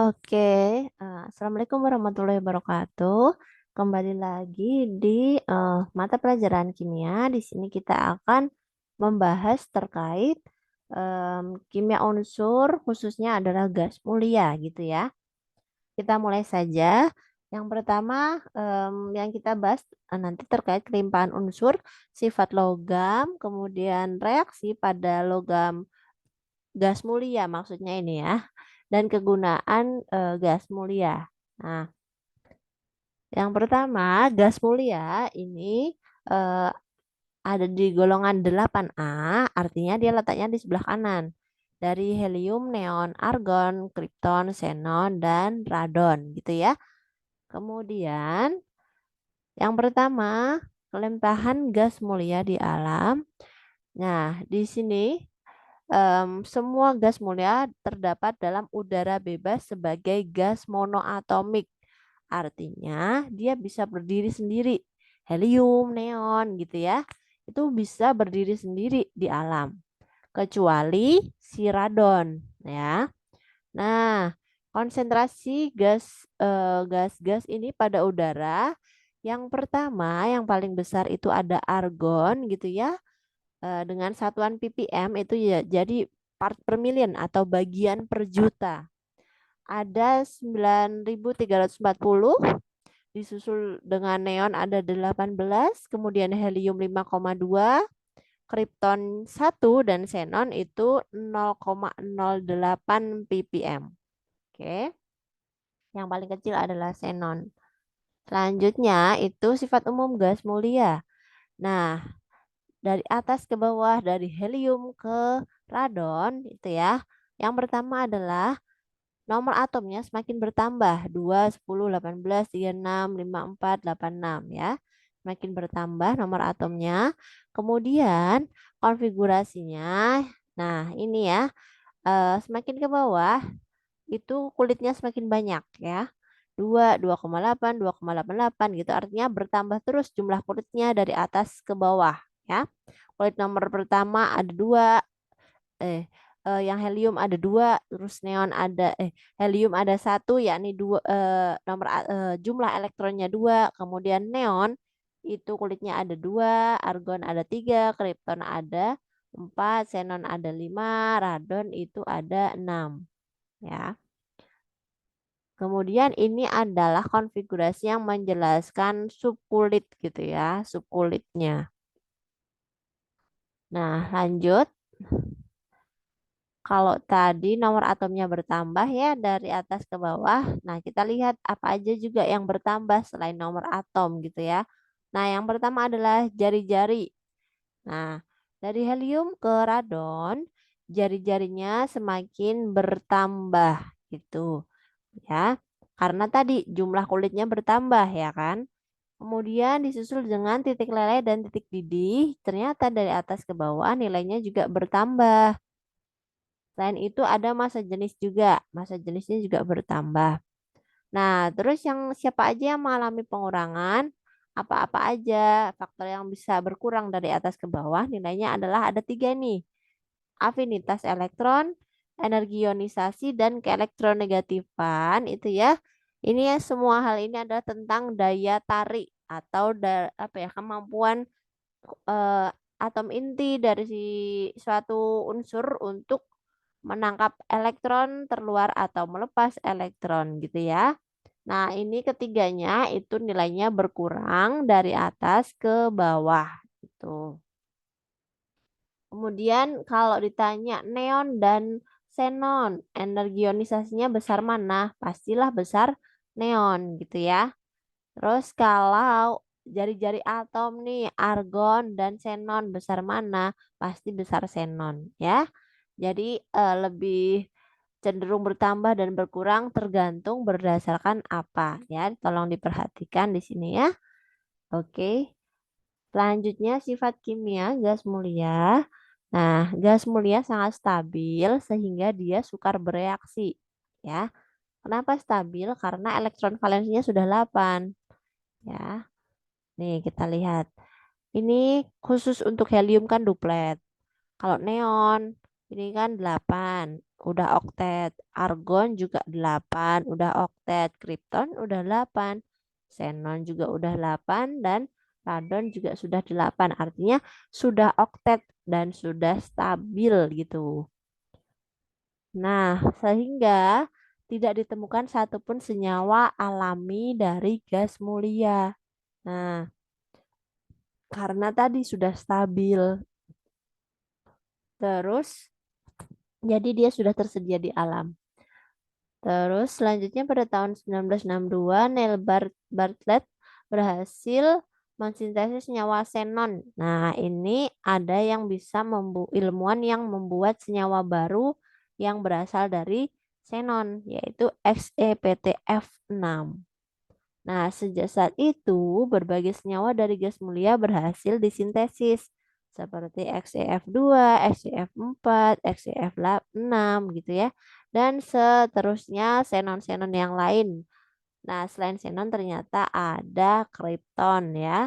Oke, Assalamualaikum warahmatullahi wabarakatuh. Kembali lagi di mata pelajaran kimia. Di sini kita akan membahas terkait kimia unsur, khususnya adalah gas mulia, gitu ya. Kita mulai saja. Yang pertama yang kita bahas nanti terkait kelimpahan unsur, sifat logam, kemudian reaksi pada logam gas mulia, maksudnya ini ya, dan kegunaan gas mulia. Nah, yang pertama, gas mulia ini eh, ada di golongan 8A, artinya dia letaknya di sebelah kanan. Dari helium, neon, argon, kripton, xenon, dan radon gitu ya. Kemudian, yang pertama, kelimpahan gas mulia di alam. Nah, di sini semua gas mulia terdapat dalam udara bebas sebagai gas monoatomik. Artinya dia bisa berdiri sendiri. Helium, neon gitu ya. Itu bisa berdiri sendiri di alam. Kecuali si radon ya. Nah, konsentrasi gas-gas ini pada udara yang pertama, yang paling besar itu ada argon gitu ya, dengan satuan ppm itu ya jadi part per million atau bagian per juta. Ada 9.340, disusul dengan neon ada 18, kemudian helium 5,2, kripton 1 dan xenon itu 0,08 ppm. Oke. Yang paling kecil adalah xenon. Selanjutnya itu sifat umum gas mulia. Nah, dari atas ke bawah, dari helium ke radon itu ya. Yang pertama adalah nomor atomnya semakin bertambah, 2, 10, 18, 36, 54, 86 ya. Semakin bertambah nomor atomnya. Kemudian konfigurasinya, nah ini ya, semakin ke bawah itu kulitnya semakin banyak ya. 2,8, 2,88 gitu. Artinya bertambah terus jumlah kulitnya dari atas ke bawah ya. Kulit nomor pertama ada dua, yang helium ada dua, terus neon ada, helium ada satu, yakni dua, jumlah elektronnya dua, kemudian neon itu kulitnya ada dua, argon ada tiga, kripton ada empat, xenon ada lima, radon itu ada enam, ya. Kemudian ini adalah konfigurasi yang menjelaskan subkulit gitu ya, subkulitnya. Nah, lanjut. Kalau tadi nomor atomnya bertambah ya dari atas ke bawah. Nah, kita lihat apa aja juga yang bertambah selain nomor atom gitu ya. Nah, yang pertama adalah jari-jari. Nah, dari helium ke radon, jari-jarinya semakin bertambah gitu ya. Karena tadi jumlah kulitnya bertambah ya kan. Kemudian disusul dengan titik leleh dan titik didih. Ternyata dari atas ke bawah nilainya juga bertambah. Selain itu ada massa jenis juga. Massa jenisnya juga bertambah. Nah, terus yang siapa aja yang mengalami pengurangan? Apa-apa aja faktor yang bisa berkurang dari atas ke bawah nilainya adalah ada tiga nih. Afinitas elektron, energi ionisasi, dan keelektronegatifan itu ya. Ini ya semua hal ini adalah tentang daya tarik atau apa ya, kemampuan eh, atom inti dari suatu unsur untuk menangkap elektron terluar atau melepas elektron gitu ya. Nah, ini ketiganya itu nilainya berkurang dari atas ke bawah gitu. Kemudian kalau ditanya neon dan xenon, energi ionisasinya besar mana? Pastilah besar neon gitu ya. Terus kalau jari-jari atom nih, argon dan xenon besar mana? Pasti besar xenon ya. Jadi lebih cenderung bertambah dan berkurang tergantung berdasarkan apa ya. Tolong diperhatikan di sini ya. Oke. Selanjutnya sifat kimia gas mulia. Nah, gas mulia sangat stabil sehingga dia sukar bereaksi ya. Kenapa stabil? Karena elektron valensinya sudah 8 ya. Nih kita lihat. Ini khusus untuk helium kan duplet. Kalau neon Ini kan 8, udah oktet. Argon juga 8, udah oktet. Krypton udah 8. Xenon juga udah 8 dan radon juga sudah 8. Artinya sudah oktet dan sudah stabil gitu. Nah, sehingga tidak ditemukan satupun senyawa alami dari gas mulia. Nah, karena tadi sudah stabil. Terus, jadi dia sudah tersedia di alam. Terus selanjutnya pada tahun 1962 Neil Bartlett berhasil mensintesis senyawa xenon. Nah, ini ada yang bisa ilmuwan yang membuat senyawa baru yang berasal dari xenon, yaitu XePTF6. Nah, sejak saat itu berbagai senyawa dari gas mulia berhasil disintesis seperti XeF2, XeF4, XeF6 gitu ya. Dan seterusnya xenon-xenon yang lain. Nah, selain xenon ternyata ada krypton ya.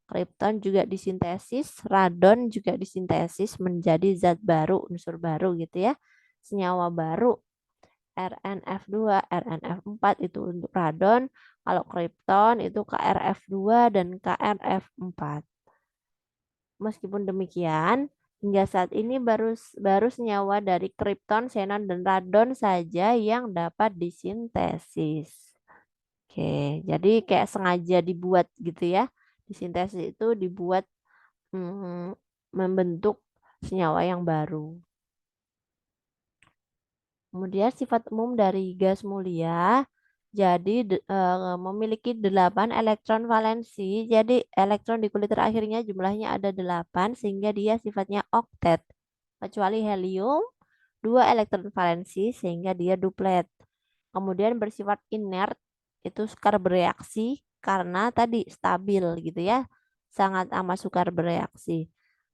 Krypton juga disintesis, radon juga disintesis menjadi zat baru, unsur baru gitu ya. Senyawa baru RNF2, RNF4 itu untuk radon, kalau krypton itu KrF2 dan KrF4. Meskipun demikian, hingga saat ini baru senyawa dari krypton, xenon, dan radon saja yang dapat disintesis. Oke, jadi kayak sengaja dibuat gitu ya. Disintesis itu dibuat mm, membentuk senyawa yang baru. Kemudian sifat umum dari gas mulia jadi memiliki 8 elektron valensi. Jadi elektron di kulit terakhirnya jumlahnya ada 8 sehingga dia sifatnya oktet. Kecuali helium 2 elektron valensi sehingga dia duplet. Kemudian bersifat inert itu sukar bereaksi karena tadi stabil gitu ya. Sangat amat sukar bereaksi.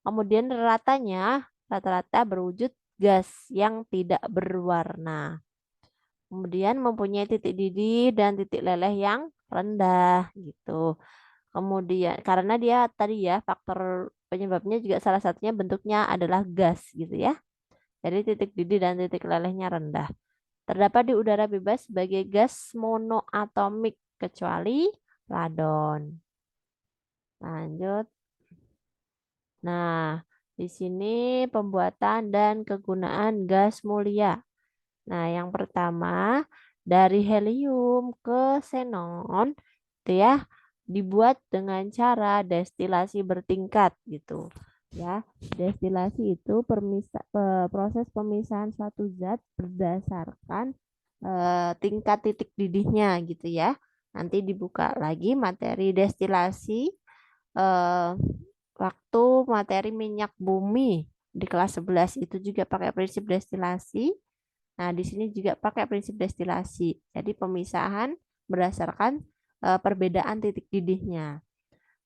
Kemudian rata-rata berwujud gas yang tidak berwarna. Kemudian mempunyai titik didih dan titik leleh yang rendah gitu. Kemudian karena dia tadi ya faktor penyebabnya juga salah satunya bentuknya adalah gas gitu ya. Jadi titik didih dan titik lelehnya rendah. Terdapat di udara bebas sebagai gas monoatomik kecuali radon. Lanjut. Nah, di sini pembuatan dan kegunaan gas mulia. Nah, yang pertama dari helium ke xenon itu ya dibuat dengan cara destilasi bertingkat gitu. Ya, destilasi itu proses pemisahan suatu zat berdasarkan tingkat titik didihnya gitu ya. Nanti dibuka lagi materi destilasi eh, waktu materi minyak bumi di kelas 11 itu juga pakai prinsip destilasi. Nah, di sini juga pakai prinsip destilasi. Jadi pemisahan berdasarkan perbedaan titik didihnya.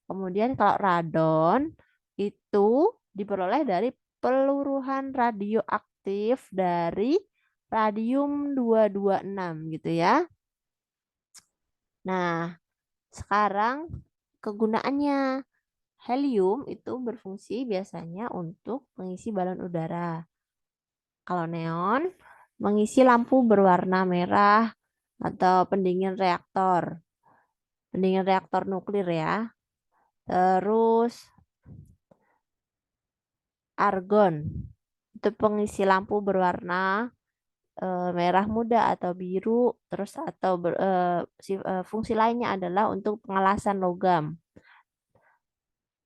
Kemudian kalau radon itu diperoleh dari peluruhan radioaktif dari radium 226 gitu ya. Nah, sekarang kegunaannya helium itu berfungsi biasanya untuk mengisi balon udara. Kalau neon mengisi lampu berwarna merah atau pendingin reaktor nuklir ya. Terus argon itu pengisi lampu berwarna merah muda atau biru. Terus atau fungsi lainnya adalah untuk pengelasan logam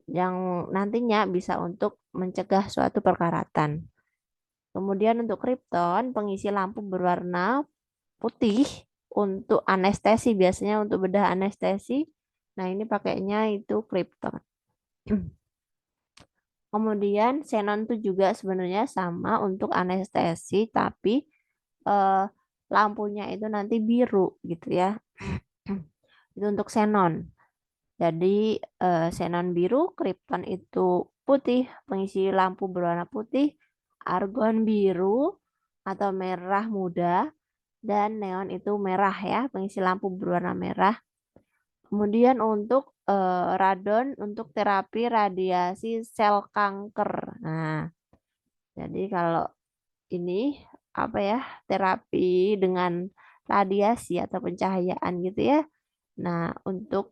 yang nantinya bisa untuk mencegah suatu perkaratan. Kemudian untuk kripton pengisi lampu berwarna putih untuk anestesi, biasanya untuk bedah anestesi. Nah, ini pakainya itu krypton. Kemudian xenon itu juga sebenarnya sama untuk anestesi, tapi eh, lampunya itu nanti biru gitu ya. Itu untuk xenon. Jadi xenon biru, krypton itu putih, pengisi lampu berwarna putih, argon biru atau merah muda, dan neon itu merah ya, pengisi lampu berwarna merah. Kemudian untuk radon untuk terapi radiasi sel kanker. Nah, jadi kalau ini apa ya, terapi dengan radiasi atau pencahayaan gitu ya. Nah, untuk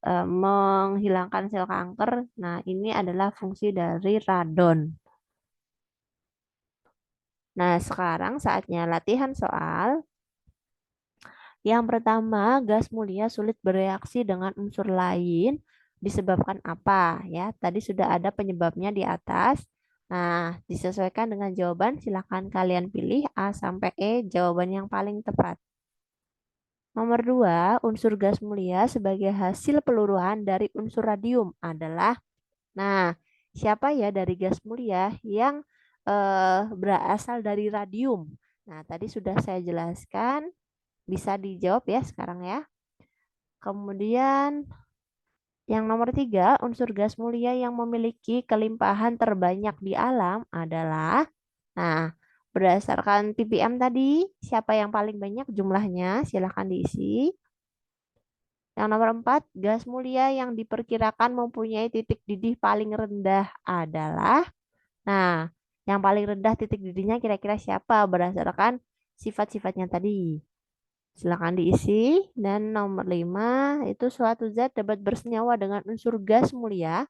menghilangkan sel kanker. Nah, ini adalah fungsi dari radon. Nah, sekarang saatnya latihan soal. Yang pertama, gas mulia sulit bereaksi dengan unsur lain disebabkan apa? Ya, tadi sudah ada penyebabnya di atas. Nah, disesuaikan dengan jawaban. Silakan kalian pilih A sampai E jawaban yang paling tepat. Nomor 2, unsur gas mulia sebagai hasil peluruhan dari unsur radium adalah, nah, siapa ya dari gas mulia yang berasal dari radium? Nah, tadi sudah saya jelaskan, bisa dijawab ya sekarang ya. Kemudian yang nomor 3, unsur gas mulia yang memiliki kelimpahan terbanyak di alam adalah, nah, berdasarkan ppm tadi, siapa yang paling banyak jumlahnya? Silahkan diisi. Yang nomor 4, gas mulia yang diperkirakan mempunyai titik didih paling rendah adalah, nah, yang paling rendah titik didihnya kira-kira siapa berdasarkan sifat-sifatnya tadi. Silakan diisi. Dan nomor 5, itu suatu zat dapat bersenyawa dengan unsur gas mulia,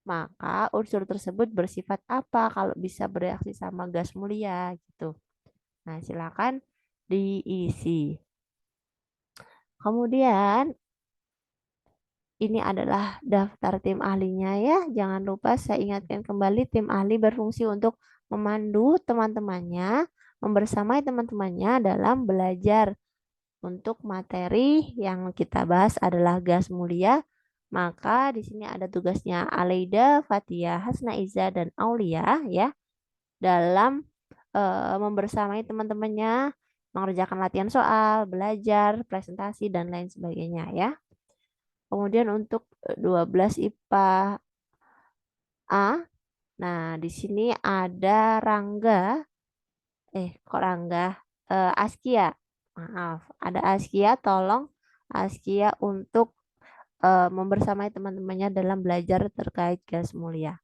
maka unsur tersebut bersifat apa kalau bisa bereaksi sama gas mulia gitu. Nah, silakan diisi. Kemudian ini adalah daftar tim ahlinya ya. Jangan lupa saya ingatkan kembali, tim ahli berfungsi untuk memandu teman-temannya, membersamai teman-temannya dalam belajar. Untuk materi yang kita bahas adalah gas mulia, maka di sini ada tugasnya Aleida, Fatia, Hasnaiza, dan Aulia ya dalam membersamai teman-temannya mengerjakan latihan soal, belajar, presentasi, dan lain sebagainya ya. Kemudian untuk 12 IPA A, nah di sini ada Rangga, kok Rangga, Askia, maaf, ada Askia, tolong Askia untuk membersamai teman-temannya dalam belajar terkait gas mulia.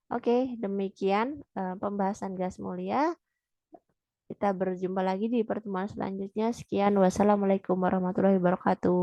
Oke, demikian pembahasan gas mulia. Kita berjumpa lagi di pertemuan selanjutnya. Sekian, wassalamualaikum warahmatullahi wabarakatuh.